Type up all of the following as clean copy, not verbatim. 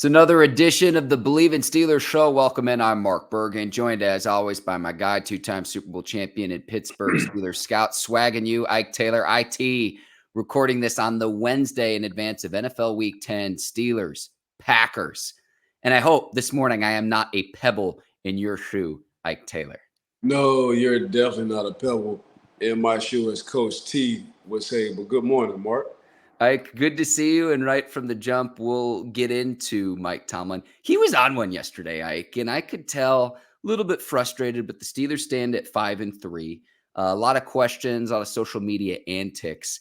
It's another edition of the Bleav in Steelers show. Welcome in. I'm Mark Bergin, joined as always by my guy, two-time Super Bowl champion and Pittsburgh Steelers scout, swagging you, Ike Taylor, IT, recording this on the Wednesday in advance of NFL Week 10, Steelers, Packers. And I hope this morning I am not a pebble in your shoe, Ike Taylor. No, you're definitely not a pebble in my shoe, as Coach T would say. But good morning, Mark. Ike, good to see you. And right from the jump, we'll get into Mike Tomlin. He was on one yesterday, Ike, and I could tell a little bit frustrated, but the Steelers stand at 5-3. A lot of questions, a lot of social media antics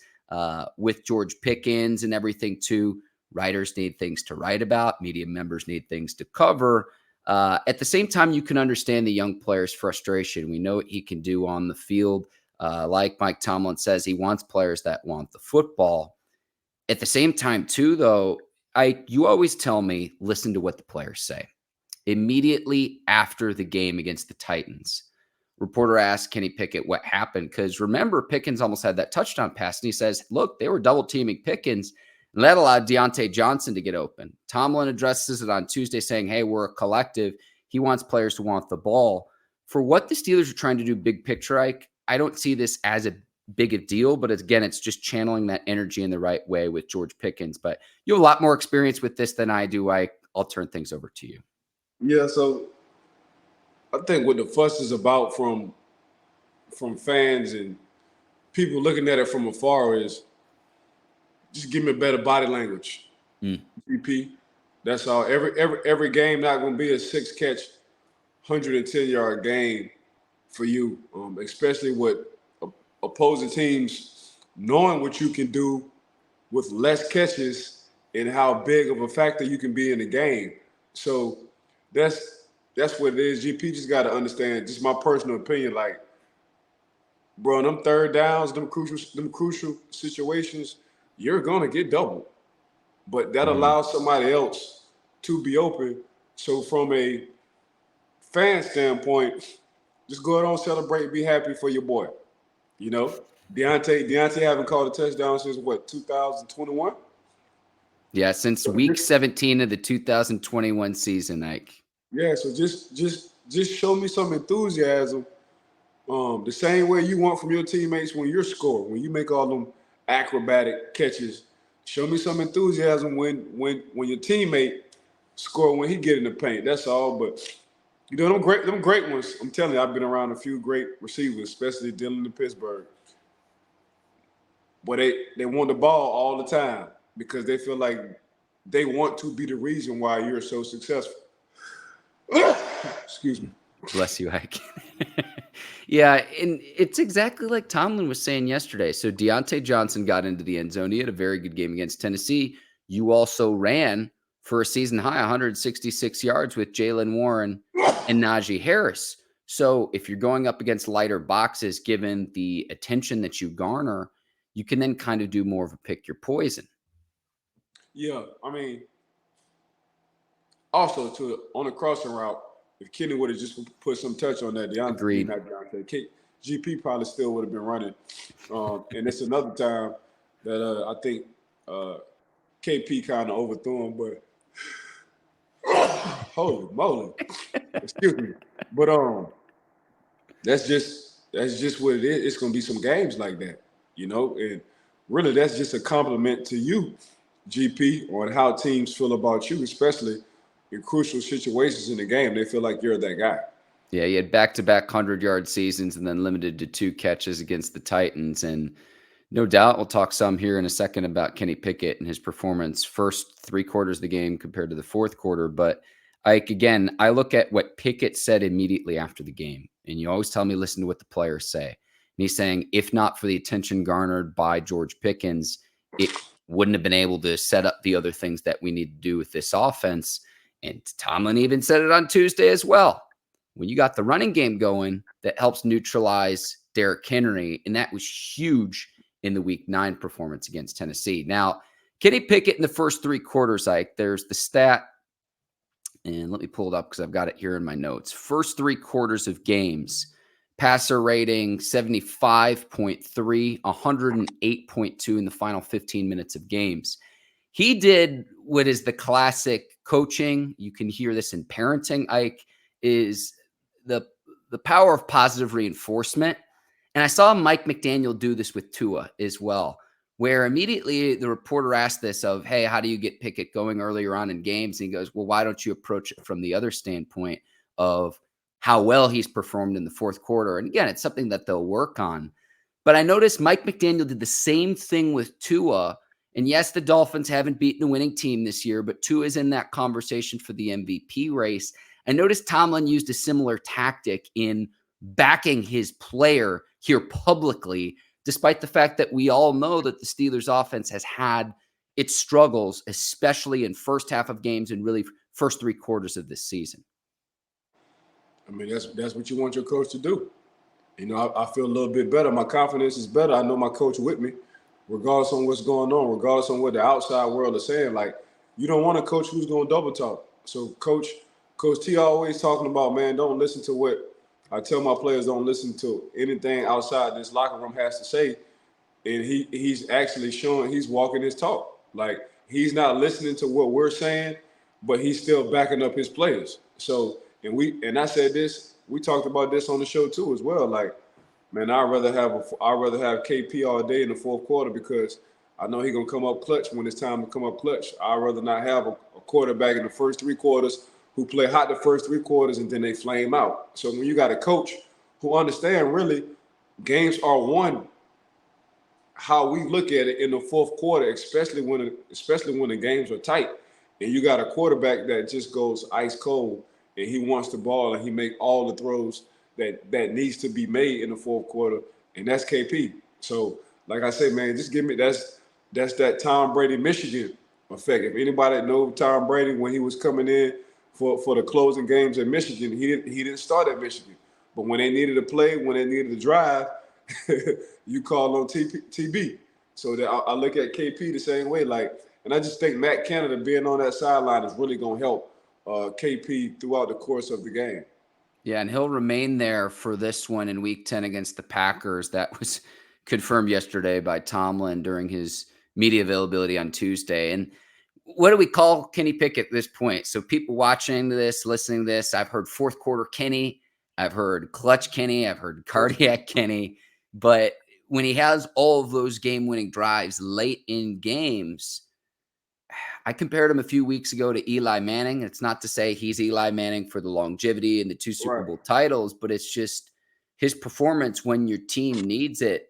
with George Pickens and everything too. Writers need things to write about. Media members need things to cover. At the same time, you can understand the young player's frustration. We know what he can do on the field. Like Mike Tomlin says, he wants players that want the football. At the same time, too, though, you always tell me, listen to what the players say. Immediately after the game against the Titans, reporter asked Kenny Pickett what happened. Because remember, Pickens almost had that touchdown pass. And he says, look, they were double teaming Pickens. And that allowed Deontay Johnson to get open. Tomlin addresses it on Tuesday saying, hey, we're a collective. He wants players to want the ball. For what the Steelers are trying to do big picture, Ike, I don't see this as a big a deal, but again, it's just channeling that energy in the right way with George Pickens. But you have a lot more experience with this than I do. I'll turn things over to you. Yeah, so I think what the fuss is about from fans and people looking at it from afar is just give me a better body language. GP. That's all. Every game not going to be a 6-catch, 110-yard game for you, especially with opposing teams knowing what you can do with less catches and how big of a factor you can be in the game. So that's what it is. GP just got to understand, just my personal opinion, like, bro, them third downs, them crucial situations, you're going to get doubled. But that allows somebody else to be open. So from a fan standpoint, just go ahead and celebrate, be happy for your boy. You know, Deontay haven't called a touchdown since what, 2021? Yeah, since week 17 of the 2021 season, Ike. Yeah, so just show me some enthusiasm, the same way you want from your teammates when you're scoring, when you make all them acrobatic catches. Show me some enthusiasm when your teammate score when he get in the paint. That's all. But you know, them great ones, I'm telling you, I've been around a few great receivers, especially dealing in Pittsburgh. But they want the ball all the time because they feel like they want to be the reason why you're so successful. Excuse me. Bless you, Ike. Yeah, and it's exactly like Tomlin was saying yesterday. So Deontay Johnson got into the end zone. He had a very good game against Tennessee. You also ran for a season high 166 yards with Jaylen Warren and Najee Harris. So if you're going up against lighter boxes, given the attention that you garner, you can then kind of do more of a pick your poison. Yeah, I mean, also on a crossing route, if Kenny would have just put some touch on that, Agreed. GP probably still would have been running. And it's another time that I think KP kind of overthrew him, but holy moly, excuse me. But that's just what it is. It's gonna be some games like that, you know. And really, that's just a compliment to you, GP, on how teams feel about you, especially in crucial situations in the game. They feel like you're that guy. Yeah, he had back-to-back 100-yard seasons and then limited to 2 catches against the Titans. And no doubt we'll talk some here in a second about Kenny Pickett and his performance first 3 quarters of the game compared to the fourth quarter. But again, I look at what Pickett said immediately after the game. And you always tell me, listen to what the players say. And he's saying, if not for the attention garnered by George Pickens, it wouldn't have been able to set up the other things that we need to do with this offense. And Tomlin even said it on Tuesday as well. When you got the running game going, that helps neutralize Derrick Henry. And that was huge in the week 9 performance against Tennessee. Now, Kenny Pickett in the first 3 quarters, Ike, there's the stat. And let me pull it up because I've got it here in my notes. First 3 quarters of games, passer rating 75.3, 108.2 in the final 15 minutes of games. He did what is the classic coaching, you can hear this in parenting, Ike, is the power of positive reinforcement. And I saw Mike McDaniel do this with Tua as well, where immediately the reporter asked this of, hey, how do you get Pickett going earlier on in games? And he goes, well, why don't you approach it from the other standpoint of how well he's performed in the fourth quarter? And again, it's something that they'll work on. But I noticed Mike McDaniel did the same thing with Tua. And yes, the Dolphins haven't beaten a winning team this year, but Tua is in that conversation for the MVP race. I noticed Tomlin used a similar tactic in backing his player here publicly, despite the fact that we all know that the Steelers offense has had its struggles, especially in first half of games and really first three quarters of this season. I mean, that's what you want your coach to do. You know, I feel a little bit better. My confidence is better. I know my coach with me, regardless on what's going on, regardless on what the outside world is saying. Like, you don't want a coach who's going to double talk. So Coach T always talking about, man, don't listen to what I tell my players, don't listen to anything outside this locker room has to say. And he's actually showing, he's walking his talk. Like, he's not listening to what we're saying, but he's still backing up his players. So, and I said this, we talked about this on the show too as well. Like, man, I'd rather have KP all day in the fourth quarter because I know he's gonna come up clutch when it's time to come up clutch. I'd rather not have a quarterback in the first three quarters who play hot the first three quarters and then they flame out. So when you got a coach who understand really games are won how we look at it in the fourth quarter, especially when the games are tight, and you got a quarterback that just goes ice cold and he wants the ball and he make all the throws that needs to be made in the fourth quarter, and that's KP. So, like I said, man, just give me that's that Tom Brady Michigan effect. If anybody knows Tom Brady when he was coming in for the closing games in Michigan, he didn't start at Michigan, but when they needed to play, when they needed to drive, you call on TB. So that I look at KP the same way. Like, and I just think Matt Canada being on that sideline is really going to help KP throughout the course of the game. Yeah, and he'll remain there for this one in Week 10 against the Packers. That was confirmed yesterday by Tomlin during his media availability on Tuesday. And what do we call Kenny Pickett at this point? So people watching this, listening to this, I've heard fourth quarter Kenny, I've heard clutch Kenny, I've heard cardiac Kenny. But when he has all of those game-winning drives late in games, I compared him a few weeks ago to Eli Manning. It's not to say he's Eli Manning for the longevity and the 2 Super Bowl titles, but it's just his performance when your team needs it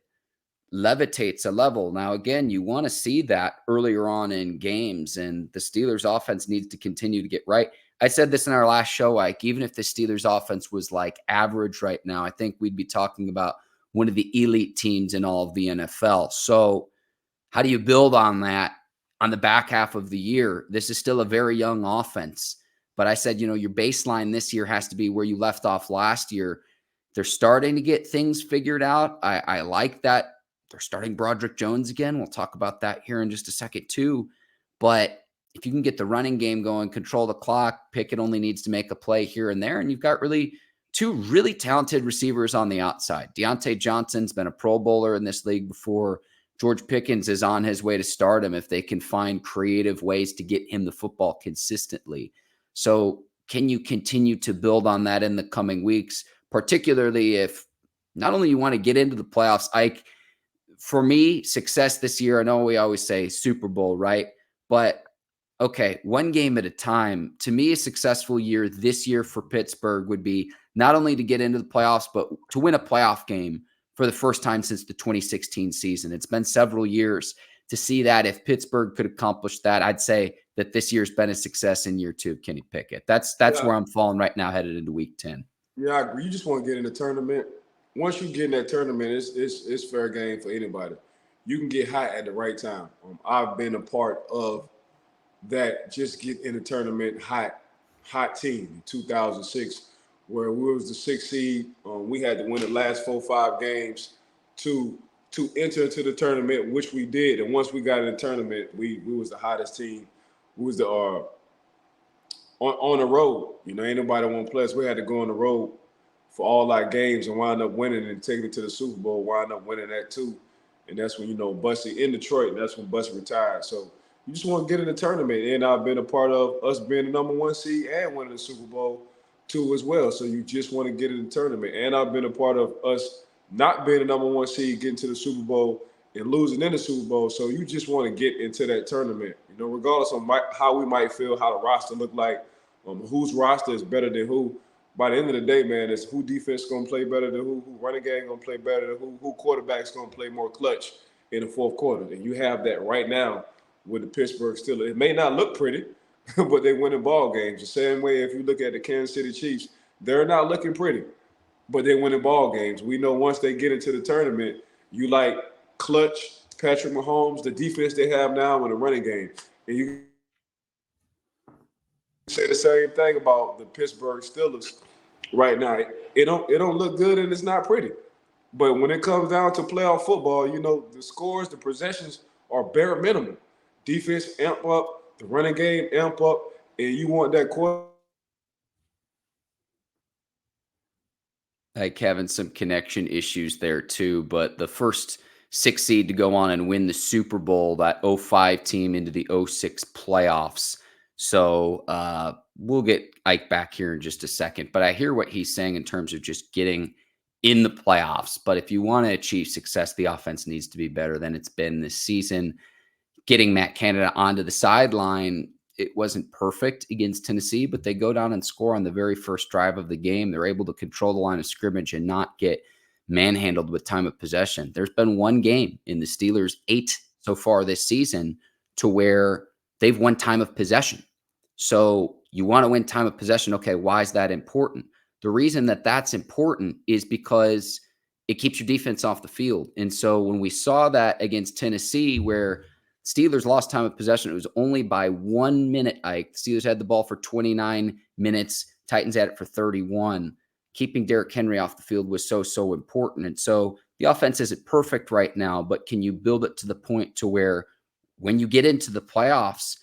levitates a level. Now, again, you want to see that earlier on in games, and the Steelers offense needs to continue to get right. I said this in our last show, Ike, even if the Steelers offense was like average right now, I think we'd be talking about one of the elite teams in all of the NFL. So how do you build on that on the back half of the year? This is still a very young offense, but I said, your baseline this year has to be where you left off last year. They're starting to get things figured out. I like that they're starting Broderick Jones again. We'll talk about that here in just a second too. But if you can get the running game going, control the clock, Pickett only needs to make a play here and there, and you've got really two really talented receivers on the outside. Deontay Johnson's been a Pro Bowler in this league before. George Pickens is on his way to stardom if they can find creative ways to get him the football consistently. So can you continue to build on that in the coming weeks, particularly if not only you want to get into the playoffs, Ike, for me, success this year, I know we always say Super Bowl, right? But okay, one game at a time. To me, a successful year this year for Pittsburgh would be not only to get into the playoffs, but to win a playoff game for the first time since the 2016 season. It's been several years to see that. If Pittsburgh could accomplish that, I'd say that this year's been a success in year 2 of Kenny Pickett. That's where I'm falling right now headed into Week 10. Yeah, I agree. You just want to get in the tournament. Once you get in that tournament, it's fair game for anybody. You can get hot at the right time. I've been a part of that. Just get in the tournament hot team in 2006, where we was the 6th seed. We had to win the last 4-5 games to enter into the tournament, which we did. And once we got in the tournament, we was the hottest team. We was the on the road. Ain't nobody want to play us. We had to go on the road for all our games and wind up winning and taking it to the Super Bowl, wind up winning that too. And that's when, Bussy in Detroit, and that's when Bussy retired. So You just want to get in the tournament. And I've been a part of us being the number one seed and winning the Super Bowl too as well. So you just want to get in the tournament. And I've been a part of us not being the number one seed, getting to the Super Bowl and losing in the Super Bowl. So you just want to get into that tournament. Regardless of how we might feel, how the roster look like, whose roster is better than who. By the end of the day, man, it's who defense going to play better than who running game going to play better than who quarterback's going to play more clutch in the fourth quarter. And you have that right now with the Pittsburgh Steelers. It may not look pretty, but they winning ball games. The same way if you look at the Kansas City Chiefs, they're not looking pretty, but they're winning ball games. We know once they get into the tournament, you like clutch, Patrick Mahomes, the defense they have now in the running game. And you say the same thing about the Pittsburgh Steelers right now. It don't look good and it's not pretty. But when it comes down to playoff football, the scores, the possessions are bare minimum. Defense amp up, the running game amp up, and you want that quarter. Like having some connection issues there too, but the first 6 seed to go on and win the Super Bowl, that 05 team into the 06 playoffs. So we'll get Ike back here in just a second, but I hear what he's saying in terms of just getting in the playoffs. But if you want to achieve success, the offense needs to be better than it's been this season. Getting Matt Canada onto the sideline, it wasn't perfect against Tennessee, but they go down and score on the very first drive of the game. They're able to control the line of scrimmage and not get manhandled with time of possession. There's been one game in the Steelers' 8 so far this season to where they've won time of possession. So you want to win time of possession. Okay, why is that important? The reason that that's important is because it keeps your defense off the field. And so when we saw that against Tennessee, where Steelers lost time of possession, it was only by 1 minute, Ike. The Steelers had the ball for 29 minutes. Titans had it for 31. Keeping Derrick Henry off the field was so important. And so the offense isn't perfect right now, but can you build it to the point to where when you get into the playoffs,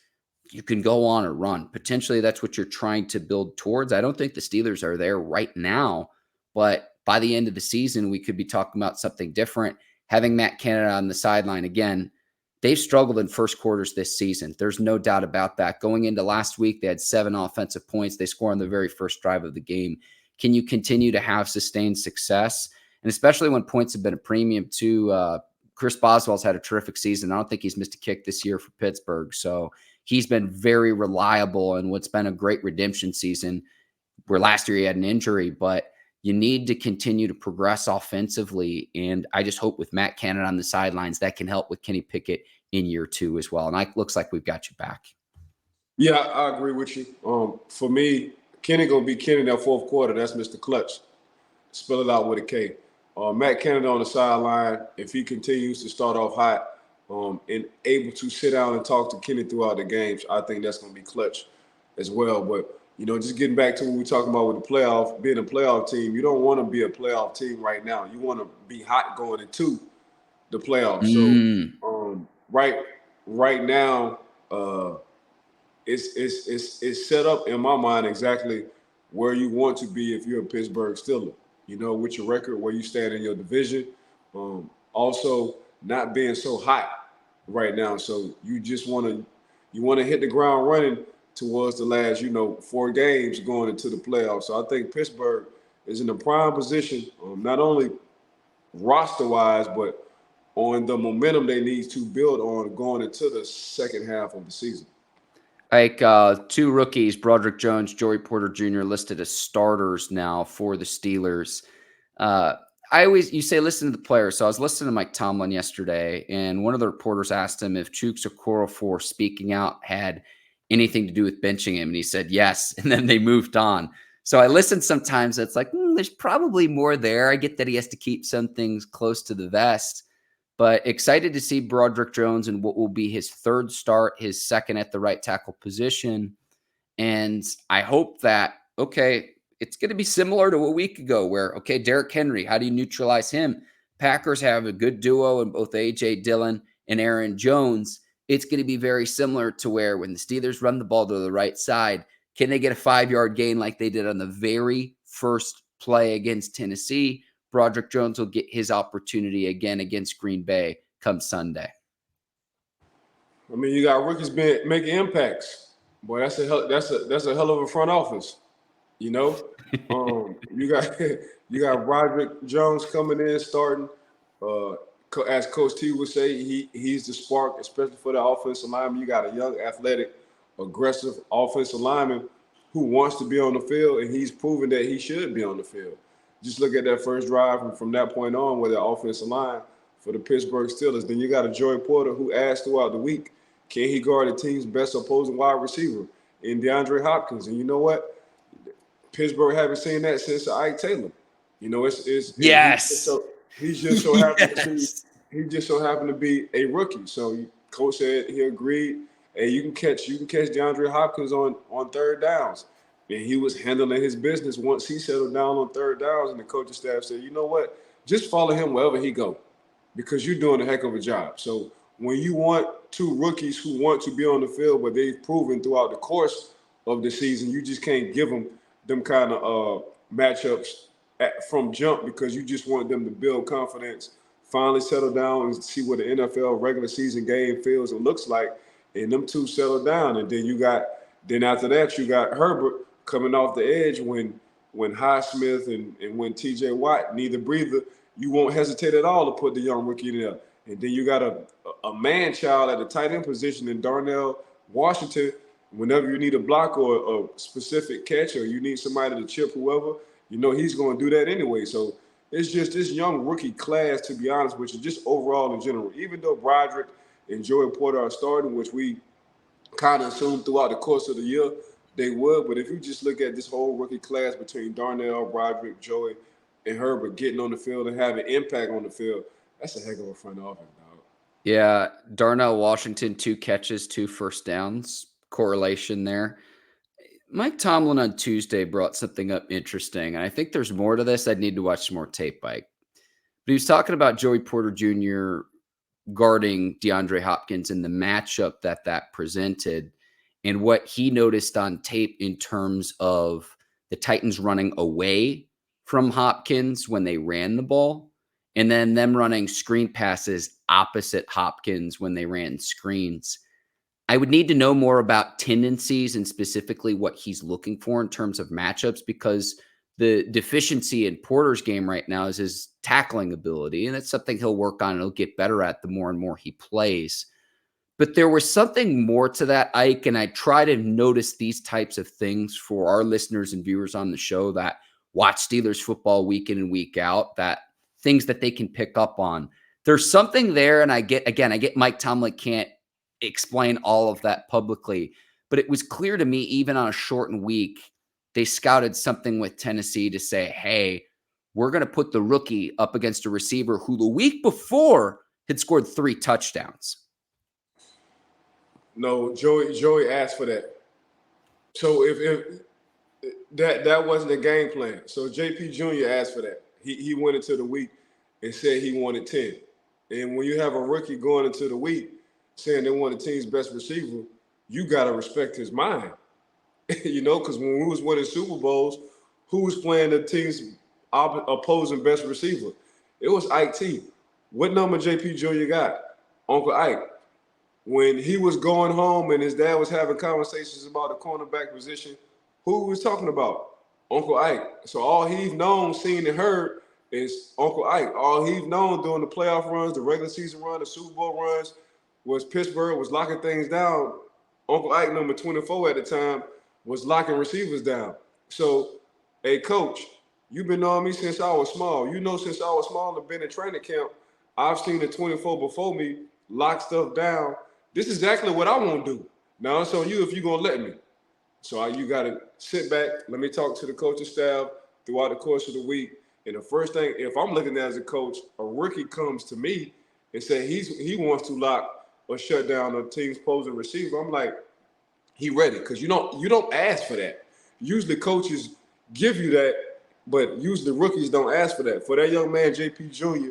you can go on a run? Potentially that's what you're trying to build towards. I don't think the Steelers are there right now, but by the end of the season, we could be talking about something different. Having Matt Canada on the sideline again, they've struggled in first quarters this season. There's no doubt about that. Going into last week, they had 7 offensive points. They score on the very first drive of the game. Can you continue to have sustained success? And especially when points have been a premium too. Chris Boswell's had a terrific season. I don't think he's missed a kick this year for Pittsburgh. So he's been very reliable in what's been a great redemption season, where last year he had an injury, but you need to continue to progress offensively. And I just hope with Matt Canada on the sidelines, that can help with Kenny Pickett in year 2 as well. And it looks like we've got you back. Yeah, I agree with you. For me, Kenny going to be Kenny in that fourth quarter. That's Mr. Clutch. Spell it out with a K. Matt Canada on the sideline, if he continues to start off hot and able to sit down and talk to Kenny throughout the games, I think that's going to be clutch as well. But, just getting back to what we were talking about with the playoff, being a playoff team, you don't want to be a playoff team right now. You want to be hot going into the playoffs. So right now, it's set up in my mind exactly where you want to be if you're a Pittsburgh Steeler. With your record, where you stand in your division. Also, not being so hot right now. So you just want to hit the ground running towards the last 4 games going into the playoffs. So I think Pittsburgh is in a prime position, not only roster wise, but on the momentum they need to build on going into the second half of the season. Like 2 rookies, Broderick Jones, Joey Porter Jr. listed as starters now for the Steelers. You say listen to the players. So I was listening to Mike Tomlin yesterday, and one of the reporters asked him if Chooks Okorafor speaking out had anything to do with benching him, and he said yes, and then they moved on. So I listen sometimes. It's like, there's probably more there. I get that he has to keep some things close to the vest. But excited to see Broderick Jones in what will be his 3rd start, his 2nd at the right tackle position. And I hope that, it's going to be similar to a week ago where, Derrick Henry, how do you neutralize him? Packers have a good duo in both A.J. Dillon and Aaron Jones. It's going to be very similar to where when the Steelers run the ball to the right side, can they get a 5-yard gain like they did on the very first play against Tennessee? Broderick Jones will get his opportunity again against Green Bay come Sunday. I mean, you got rookies making impacts. Boy, that's a hell of a front office. You know, you got you got Broderick Jones coming in starting. Uh, as Coach T would say, he's the spark, especially for the offensive lineman. You got a young, athletic, aggressive offensive lineman who wants to be on the field, and he's proven that he should be on the field. Just look at that first drive, and from that point on, with the offensive line for the Pittsburgh Steelers. Then you got a Joey Porter who asked throughout the week, can he guard the team's best opposing wide receiver in DeAndre Hopkins? And you know what? Pittsburgh haven't seen that since Ike Taylor. You know, it's and Yes. he's just so happened to be Yes. a rookie. So coach said he agreed. And you can catch DeAndre Hopkins on third downs. And he was handling his business once he settled down on third downs. And the coaching staff said, you know what? Just follow him wherever he go, because you're doing a heck of a job. So when you want two rookies who want to be on the field, but they've proven throughout the course of the season, you just can't give them kind of matchups from jump, because you just want them to build confidence, finally settle down and see what the NFL regular season game feels and looks like, and them two settle down. And then after that you got Herbert coming off the edge when Highsmith and when TJ Watt need a breather, you won't hesitate at all to put the young rookie in there. And then you got a man child at the tight end position in Darnell Washington. Whenever you need a block or a specific catch, or you need somebody to chip whoever, you know he's going to do that anyway. So it's just this young rookie class, to be honest with you, just overall in general. Even though Broderick and Joey Porter are starting, which we kind of assumed throughout the course of the year they would, but if you just look at this whole rookie class between Darnell, Broderick, Joey, and Herbert getting on the field and having impact on the field, that's a heck of a front office, dog. Yeah. Darnell Washington, 2 catches, 2 first downs. Correlation there. Mike Tomlin on Tuesday brought something up interesting, and I think there's more to this. I'd need to watch some more tape, Mike. But he was talking about Joey Porter Jr. guarding DeAndre Hopkins and the matchup that presented, and what he noticed on tape in terms of the Titans running away from Hopkins when they ran the ball, and then them running screen passes opposite Hopkins when they ran screens. I would need to know more about tendencies and specifically what he's looking for in terms of matchups, because the deficiency in Porter's game right now is his tackling ability. And that's something he'll work on and he'll get better at the more and more he plays. But there was something more to that, Ike. And I try to notice these types of things for our listeners and viewers on the show that watch Steelers football week in and week out, that things that they can pick up on. There's something there. And I get Mike Tomlin can't explain all of that publicly, but it was clear to me, even on a shortened week, they scouted something with Tennessee to say, hey, we're going to put the rookie up against a receiver who the week before had scored 3 touchdowns. No, Joey asked for that. So if that wasn't the game plan. So JP Jr. asked for that. He went into the week and said he wanted 10. And when you have a rookie going into the week saying they want the team's best receiver, you got to respect his mind. You know, because when we was winning Super Bowls, who was playing the team's opposing best receiver? It was Ike T. What number JP Jr. got? Uncle Ike. When he was going home and his dad was having conversations about the cornerback position, who was talking about? Uncle Ike. So all he's known, seen, and heard is Uncle Ike. All he's known during the playoff runs, the regular season run, the Super Bowl runs, was Pittsburgh was locking things down. Uncle Ike, number 24 at the time, was locking receivers down. So, hey, coach, you've been knowing me since I was small. You know, since I was small and been in training camp, I've seen the 24 before me lock stuff down. This is exactly what I want to do. Now it's on you if you're going to let me. So you got to sit back. Let me talk to the coaching staff throughout the course of the week. And the first thing, if I'm looking at as a coach, a rookie comes to me and say he wants to lock or shut down a team's opposing receiver, I'm like, he ready, because you don't ask for that. Usually coaches give you that, but usually rookies don't ask for that. For that young man, JP Jr.,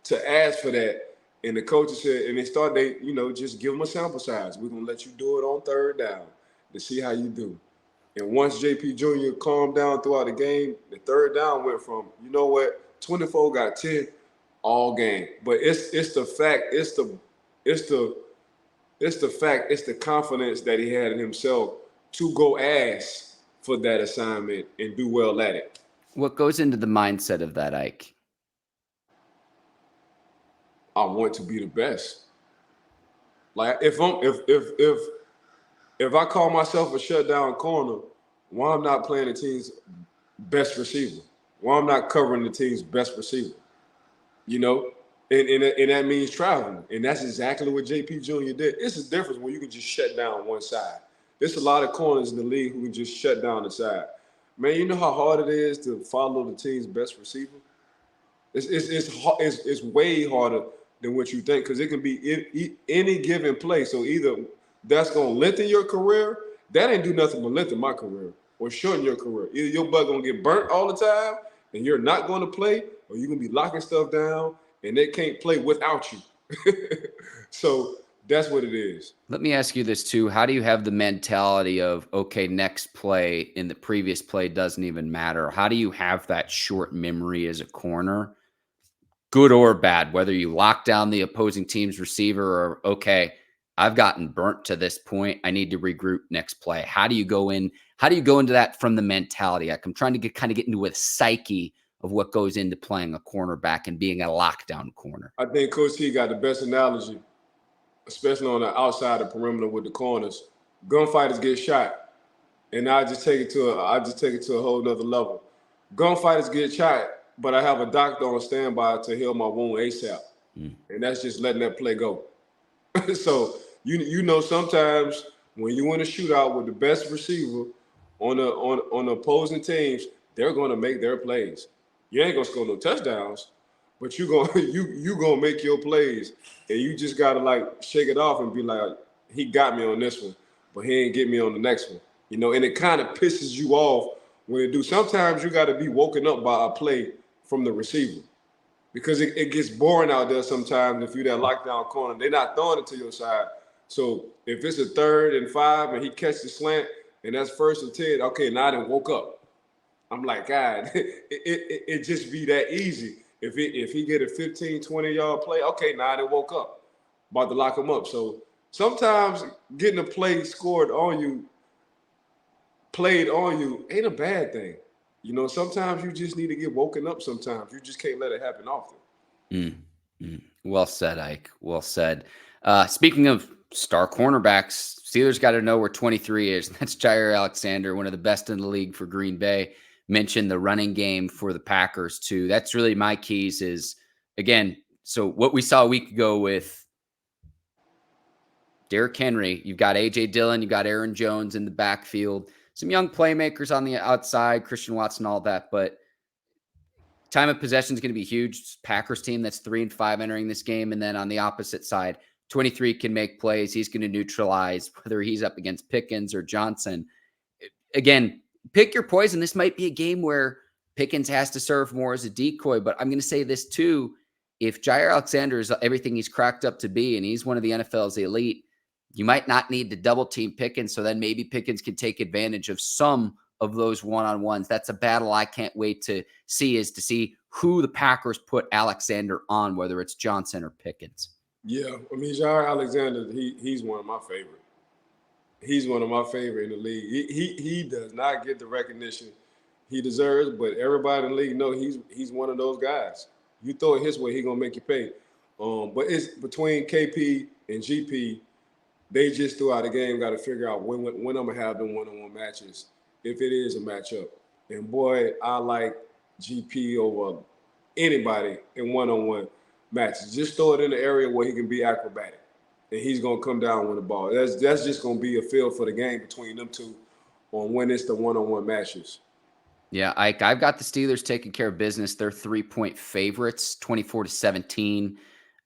to ask for that, and the coaches said, and they just give him a sample size. We're gonna let you do it on third down to see how you do. And once JP Jr. calmed down throughout the game, the third down went from, 24 got 10 all game. But it's the fact, it's It's the fact, it's the confidence that he had in himself to go ask for that assignment and do well at it. What goes into the mindset of that, Ike? I want to be the best. Like if I call myself a shutdown corner, why I'm not playing the team's best receiver? Why I'm not covering the team's best receiver? You know, and that means traveling, and that's exactly what JP Jr. did. It's a difference when you can just shut down one side. There's a lot of corners in the league who can just shut down the side. Man, you know how hard it is to follow the team's best receiver. It's way harder than what you think because it can be any given play. So either that's gonna lengthen your career, that ain't do nothing but lengthen my career or shorten your career. Either your butt gonna get burnt all the time and you're not gonna play, or you're gonna be locking stuff down and they can't play without you. So that's what it is. Let me ask you this too. How do you have the mentality of, okay, next play in the previous play doesn't even matter? How do you have that short memory as a corner, good or bad, whether you lock down the opposing team's receiver or, okay, I've gotten burnt to this point, I need to regroup next play? How do you go in? How do you go into that from the mentality? Like, I'm trying to get into a psyche of what goes into playing a cornerback and being a lockdown corner. I think Coach T got the best analogy, especially on the outside of the perimeter with the corners. Gunfighters get shot, and I just take it to a whole nother level. Gunfighters get shot, but I have a doctor on standby to heal my wound ASAP, and that's just letting that play go. So you know sometimes when you win a shootout with the best receiver on the opposing teams, they're going to make their plays. You ain't gonna score no touchdowns, but you gonna make your plays, and you just gotta like shake it off and be like, he got me on this one, but he ain't get me on the next one. You know, and it kind of pisses you off when it do. Sometimes you got to be woken up by a play from the receiver because it gets boring out there sometimes if you're that lockdown corner. They're not throwing it to your side. So if it's a 3rd and 5 and he catches the slant and that's 1st and 10, okay, now I done woke up. I'm like, God, it just be that easy. If he get a 15, 20-yard play, okay, now I done woke up. About to lock him up. So sometimes getting a play played on you, ain't a bad thing. You know, sometimes you just need to get woken up sometimes. You just can't let it happen often. Well said, Ike. Well said. Speaking of star cornerbacks, Steelers got to know where 23 is. That's Jaire Alexander, one of the best in the league for Green Bay. Mentioned the running game for the Packers too. That's really my keys is, again, so what we saw a week ago with Derrick Henry, you've got A.J. Dillon, you've got Aaron Jones in the backfield, some young playmakers on the outside, Christian Watson, all that, but time of possession is going to be huge. Packers team that's 3-5 entering this game. And then on the opposite side, 23 can make plays. He's going to neutralize whether he's up against Pickens or Johnson. Again, pick your poison. This might be a game where Pickens has to serve more as a decoy, but I'm going to say this too. If Jaire Alexander is everything he's cracked up to be, and he's one of the NFL's elite, you might not need to double team Pickens. So then maybe Pickens can take advantage of some of those one-on-ones. That's a battle I can't wait to see, is to see who the Packers put Alexander on, whether it's Johnson or Pickens. Yeah, I mean, Jaire Alexander, he's one of my favorite. He's one of my favorite in the league. He does not get the recognition he deserves, but everybody in the league know he's one of those guys. You throw it his way, he gonna make you pay. But it's between KP and GP. They just throughout the game got to figure out when I'm gonna have them one-on-one matches, if it is a matchup. And boy, I like GP over anybody in one-on-one matches. Just throw it in the area where he can be acrobatic, and he's gonna come down with the ball. That's just gonna be a feel for the game between them two on when it's the one-on-one matches. Yeah, I've got the Steelers taking care of business. They're 3-point favorites, 24-17.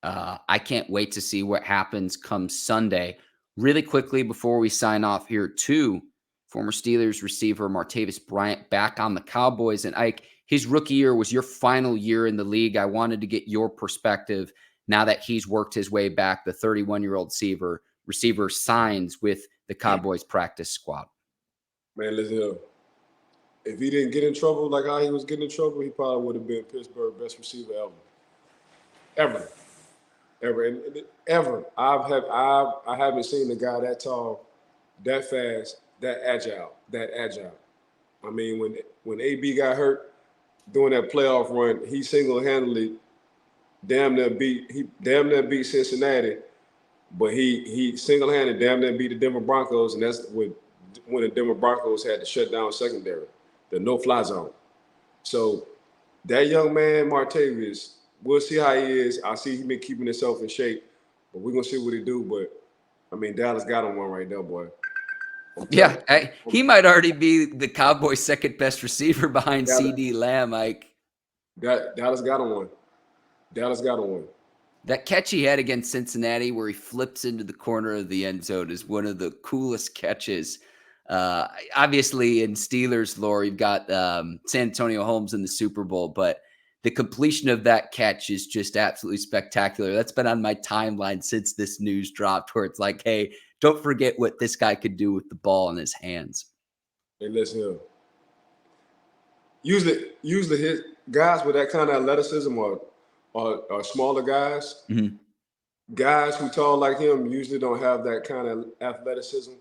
I can't wait to see what happens come Sunday. Really quickly before we sign off here, too, former Steelers receiver Martavis Bryant back on the Cowboys. And Ike, his rookie year was your final year in the league. I wanted to get your perspective now that he's worked his way back. The 31-year-old receiver signs with the Cowboys practice squad. Man, listen, if he didn't get in trouble like how he was getting in trouble, he probably would have been Pittsburgh's best receiver ever. ever. I haven't seen a guy that tall, that fast, that agile. I mean, when AB got hurt during that playoff run, he single handedly damn near beat Cincinnati, but he single handed damn near beat the Denver Broncos, and that's when the Denver Broncos had to shut down secondary, the no fly zone. So that young man, Martavis, we'll see how he is. I see him been keeping himself in shape, but we're gonna see what he do. But I mean, Dallas got him one right there, boy. I'm telling Yeah, you. he might already be the Cowboys' second best receiver behind Dallas, CD Lamb, Ike. Dallas got him one. Dallas got him one. That catch he had against Cincinnati where he flips into the corner of the end zone is one of the coolest catches. Obviously, in Steelers lore, you've got San Antonio Holmes in the Super Bowl, but the completion of that catch is just absolutely spectacular. That's been on my timeline since this news dropped, where it's like, hey, don't forget what this guy could do with the ball in his hands. Hey, listen here. Usually his guys with that kind of athleticism are smaller guys. Mm-hmm. Guys who tall like him usually don't have that kind of athleticism.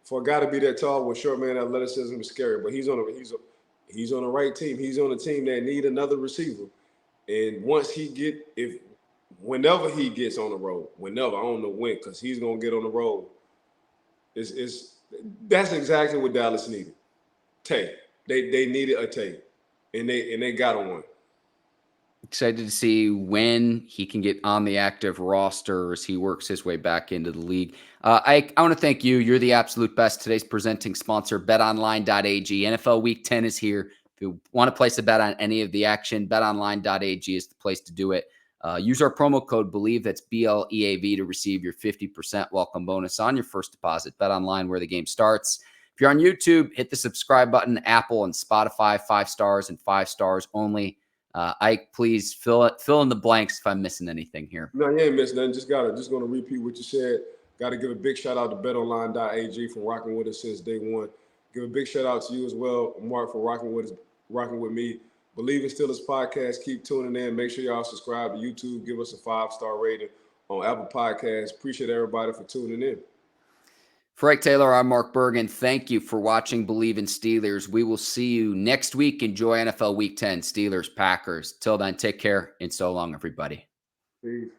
For a guy to be that tall with short man athleticism is scary. But he's on the right team. He's on a team that need another receiver. And whenever he gets on the road, I don't know when, because he's gonna get on the road. That's exactly what Dallas needed. Tay. They needed a Tay. And they got on one. Excited to see when he can get on the active roster as he works his way back into the league. I want to thank you. You're the absolute best. Today's presenting sponsor, betonline.ag. NFL Week 10 is here. If you want to place a bet on any of the action, betonline.ag is the place to do it. Use our promo code Bleav, that's BLEAV, to receive your 50% welcome bonus on your first deposit. BetOnline, where the game starts. If you're on YouTube, hit the subscribe button. Apple and Spotify, 5 stars and 5 stars only. Ike, please fill in the blanks if I'm missing anything here. No, you ain't missing nothing. Just going to repeat what you said. Got to give a big shout out to betonline.ag for rocking with us since day one. Give a big shout out to you as well, Mark, for rocking with me. Bleav in Steelers podcast. Keep tuning in. Make sure y'all subscribe to YouTube. Give us a 5-star rating on Apple Podcasts. Appreciate everybody for tuning in. For Ike Taylor, I'm Mark Bergin. Thank you for watching Bleav in Steelers. We will see you next week. Enjoy NFL Week 10, Steelers, Packers. Till then, take care and so long, everybody. Peace.